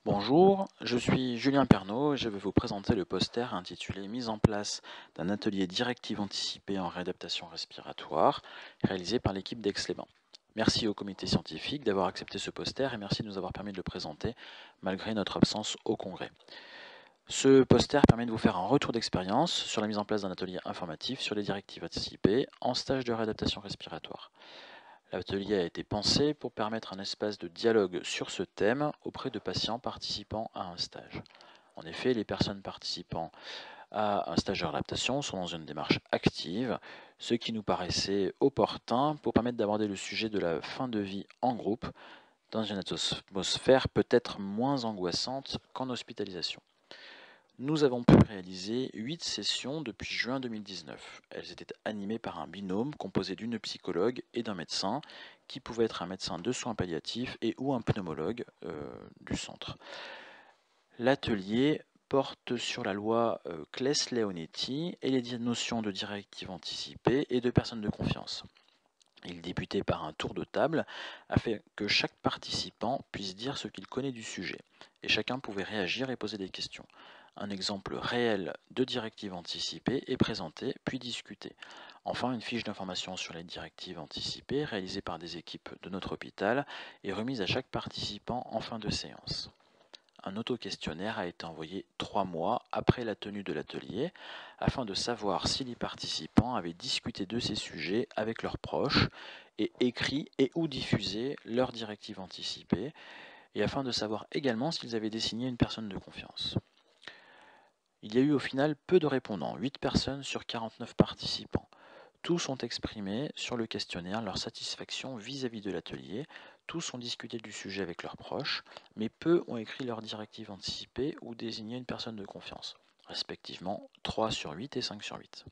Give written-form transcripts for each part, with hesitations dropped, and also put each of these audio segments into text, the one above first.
Bonjour, je suis Julien Pernaut et je vais vous présenter le poster intitulé Mise en place d'un atelier directive anticipée en réadaptation respiratoire réalisé par l'équipe d'Aix-les-Bains. Merci au comité scientifique d'avoir accepté ce poster et merci de nous avoir permis de le présenter malgré notre absence au congrès. Ce poster permet de vous faire un retour d'expérience sur la mise en place d'un atelier informatif sur les directives anticipées en stage de réadaptation respiratoire. L'atelier a été pensé pour permettre un espace de dialogue sur ce thème auprès de patients participant à un stage. En effet, les personnes participant à un stage de réadaptation sont dans une démarche active, ce qui nous paraissait opportun pour permettre d'aborder le sujet de la fin de vie en groupe dans une atmosphère peut-être moins angoissante qu'en hospitalisation. Nous avons pu réaliser 8 sessions depuis juin 2019. Elles étaient animées par un binôme composé d'une psychologue et d'un médecin, qui pouvait être un médecin de soins palliatifs et ou un pneumologue du centre. L'atelier porte sur la loi Claes-Leonetti et les notions de directive anticipée et de personnes de confiance. Il débutait par un tour de table afin que chaque participant puisse dire ce qu'il connaît du sujet, et chacun pouvait réagir et poser des questions. Un exemple réel de directive anticipée est présenté, puis discuté. Enfin, une fiche d'information sur les directives anticipées, réalisée par des équipes de notre hôpital, est remise à chaque participant en fin de séance. Un auto-questionnaire a été envoyé 3 mois après la tenue de l'atelier, afin de savoir si les participants avaient discuté de ces sujets avec leurs proches et écrit et ou diffusé leurs directives anticipées, et afin de savoir également s'ils avaient désigné une personne de confiance. Il y a eu au final peu de répondants, 8 personnes sur 49 participants. Tous ont exprimé sur le questionnaire leur satisfaction vis-à-vis de l'atelier, tous ont discuté du sujet avec leurs proches, mais peu ont écrit leur directive anticipée ou désigné une personne de confiance, respectivement 3 sur 8 et 5 sur 8.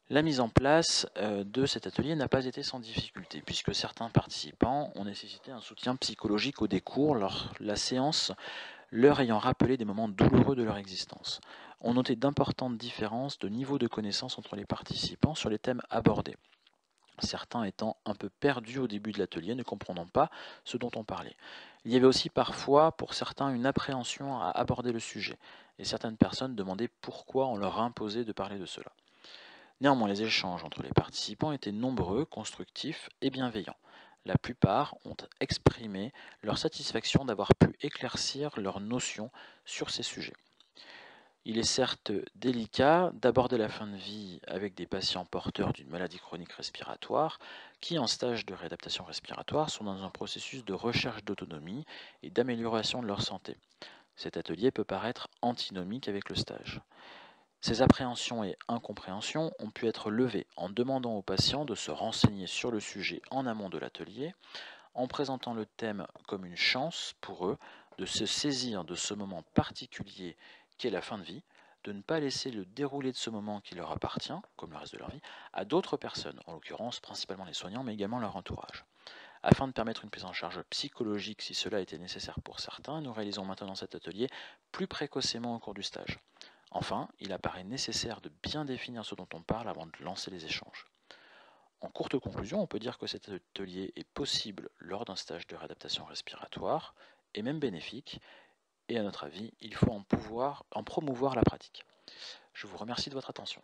La mise en place de cet atelier n'a pas été sans difficulté, puisque certains participants ont nécessité un soutien psychologique au décours, la séance leur ayant rappelé des moments douloureux de leur existence. On notait d'importantes différences de niveau de connaissance entre les participants sur les thèmes abordés, certains étant un peu perdus au début de l'atelier, ne comprenant pas ce dont on parlait. Il y avait aussi parfois, pour certains, une appréhension à aborder le sujet, et certaines personnes demandaient pourquoi on leur imposait de parler de cela. Néanmoins, les échanges entre les participants étaient nombreux, constructifs et bienveillants. La plupart ont exprimé leur satisfaction d'avoir pu éclaircir leurs notions sur ces sujets. Il est certes délicat d'aborder la fin de vie avec des patients porteurs d'une maladie chronique respiratoire qui, en stage de réadaptation respiratoire, sont dans un processus de recherche d'autonomie et d'amélioration de leur santé. Cet atelier peut paraître antinomique avec le stage. Ces appréhensions et incompréhensions ont pu être levées en demandant aux patients de se renseigner sur le sujet en amont de l'atelier, en présentant le thème comme une chance pour eux de se saisir de ce moment particulier qu'est la fin de vie, de ne pas laisser le déroulé de ce moment qui leur appartient, comme le reste de leur vie, à d'autres personnes, en l'occurrence principalement les soignants, mais également leur entourage. Afin de permettre une prise en charge psychologique si cela était nécessaire pour certains, nous réalisons maintenant cet atelier plus précocement au cours du stage. Enfin, il apparaît nécessaire de bien définir ce dont on parle avant de lancer les échanges. En courte conclusion, on peut dire que cet atelier est possible lors d'un stage de réadaptation respiratoire, et même bénéfique, et à notre avis, il faut en promouvoir la pratique. Je vous remercie de votre attention.